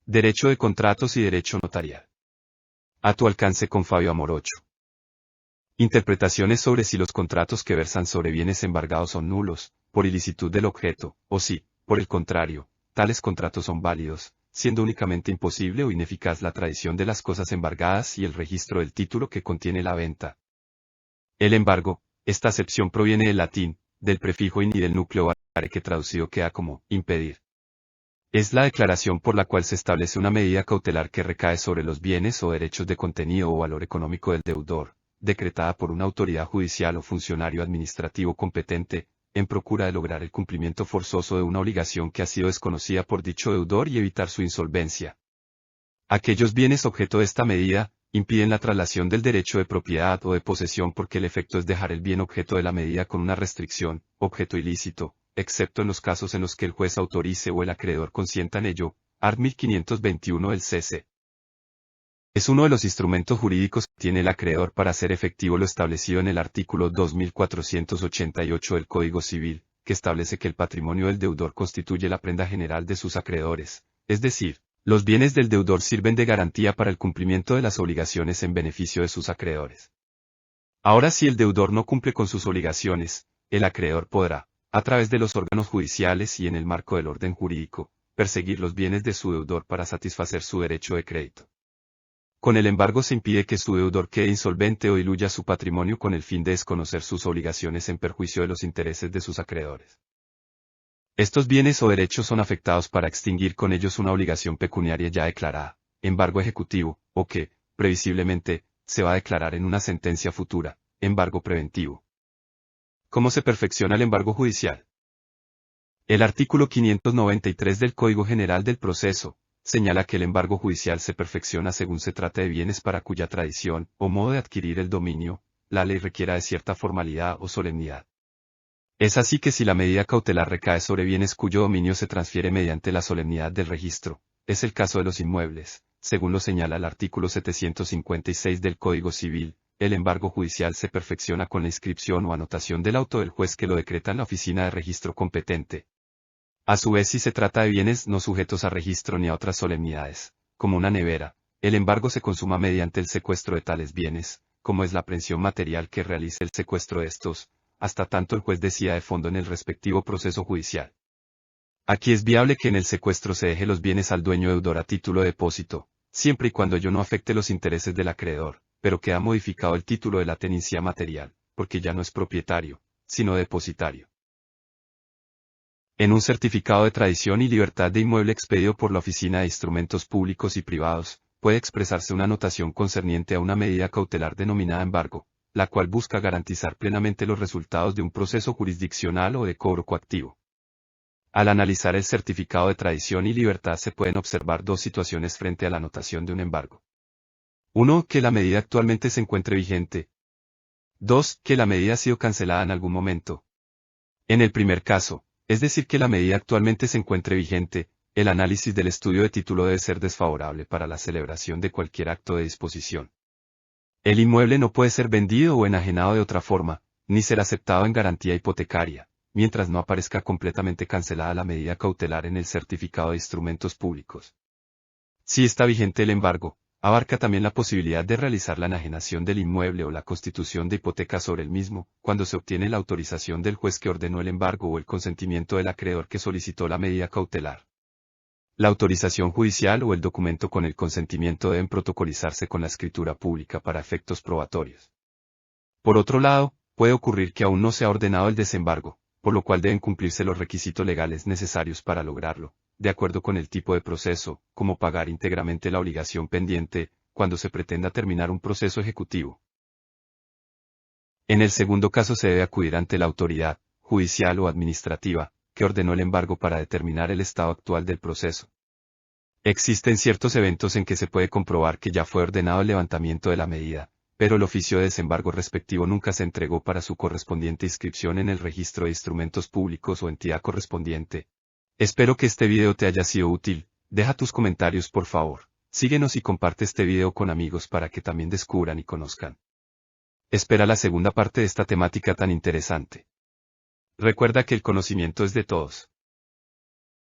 Derecho de contratos y derecho notarial. A tu alcance con Fabio Amorocho. Interpretaciones sobre si los contratos que versan sobre bienes embargados son nulos, por ilicitud del objeto, o si, por el contrario, tales contratos son válidos, siendo únicamente imposible o ineficaz la tradición de las cosas embargadas y el registro del título que contiene la venta. El embargo, esta acepción proviene del latín, del prefijo in y del núcleo vare que traducido queda como impedir. Es la declaración por la cual se establece una medida cautelar que recae sobre los bienes o derechos de contenido o valor económico del deudor, decretada por una autoridad judicial o funcionario administrativo competente, en procura de lograr el cumplimiento forzoso de una obligación que ha sido desconocida por dicho deudor y evitar su insolvencia. Aquellos bienes objeto de esta medida, impiden la traslación del derecho de propiedad o de posesión porque el efecto es dejar el bien objeto de la medida con una restricción, objeto ilícito, excepto en los casos en los que el juez autorice o el acreedor consienta en ello, art. 1521 del CC. Es uno de los instrumentos jurídicos que tiene el acreedor para hacer efectivo lo establecido en el artículo 2488 del Código Civil, que establece que el patrimonio del deudor constituye la prenda general de sus acreedores, es decir, los bienes del deudor sirven de garantía para el cumplimiento de las obligaciones en beneficio de sus acreedores. Ahora, si el deudor no cumple con sus obligaciones, el acreedor podrá, a través de los órganos judiciales y en el marco del orden jurídico, perseguir los bienes de su deudor para satisfacer su derecho de crédito. Con el embargo se impide que su deudor quede insolvente o diluya su patrimonio con el fin de desconocer sus obligaciones en perjuicio de los intereses de sus acreedores. Estos bienes o derechos son afectados para extinguir con ellos una obligación pecuniaria ya declarada, embargo ejecutivo, o que, previsiblemente, se va a declarar en una sentencia futura, embargo preventivo. ¿Cómo se perfecciona el embargo judicial? El artículo 593 del Código General del Proceso señala que el embargo judicial se perfecciona según se trate de bienes para cuya tradición o modo de adquirir el dominio, la ley requiera de cierta formalidad o solemnidad. Es así que si la medida cautelar recae sobre bienes cuyo dominio se transfiere mediante la solemnidad del registro, es el caso de los inmuebles, según lo señala el artículo 756 del Código Civil. El embargo judicial se perfecciona con la inscripción o anotación del auto del juez que lo decreta en la oficina de registro competente. A su vez, si se trata de bienes no sujetos a registro ni a otras solemnidades, como una nevera, el embargo se consuma mediante el secuestro de tales bienes, como es la aprehensión material que realice el secuestro de estos, hasta tanto el juez decida de fondo en el respectivo proceso judicial. Aquí es viable que en el secuestro se deje los bienes al dueño deudor a título de depósito, siempre y cuando ello no afecte los intereses del acreedor, pero queda modificado el título de la tenencia material, porque ya no es propietario, sino depositario. En un certificado de tradición y libertad de inmueble expedido por la Oficina de Instrumentos Públicos y Privados, puede expresarse una anotación concerniente a una medida cautelar denominada embargo, la cual busca garantizar plenamente los resultados de un proceso jurisdiccional o de cobro coactivo. Al analizar el certificado de tradición y libertad se pueden observar dos situaciones frente a la anotación de un embargo. 1. Que la medida actualmente se encuentre vigente. 2. Que la medida ha sido cancelada en algún momento. En el primer caso, es decir que la medida actualmente se encuentre vigente, el análisis del estudio de título debe ser desfavorable para la celebración de cualquier acto de disposición. El inmueble no puede ser vendido o enajenado de otra forma, ni ser aceptado en garantía hipotecaria, mientras no aparezca completamente cancelada la medida cautelar en el certificado de instrumentos públicos. Si está vigente el embargo, abarca también la posibilidad de realizar la enajenación del inmueble o la constitución de hipoteca sobre el mismo, cuando se obtiene la autorización del juez que ordenó el embargo o el consentimiento del acreedor que solicitó la medida cautelar. La autorización judicial o el documento con el consentimiento deben protocolizarse con la escritura pública para efectos probatorios. Por otro lado, puede ocurrir que aún no se ha ordenado el desembargo, por lo cual deben cumplirse los requisitos legales necesarios para lograrlo, de acuerdo con el tipo de proceso, como pagar íntegramente la obligación pendiente, cuando se pretenda terminar un proceso ejecutivo. En el segundo caso se debe acudir ante la autoridad, judicial o administrativa, que ordenó el embargo para determinar el estado actual del proceso. Existen ciertos eventos en que se puede comprobar que ya fue ordenado el levantamiento de la medida, pero el oficio de desembargo respectivo nunca se entregó para su correspondiente inscripción en el registro de instrumentos públicos o entidad correspondiente. Espero que este video te haya sido útil. Deja tus comentarios por favor, síguenos y comparte este video con amigos para que también descubran y conozcan. Espera la segunda parte de esta temática tan interesante. Recuerda que el conocimiento es de todos.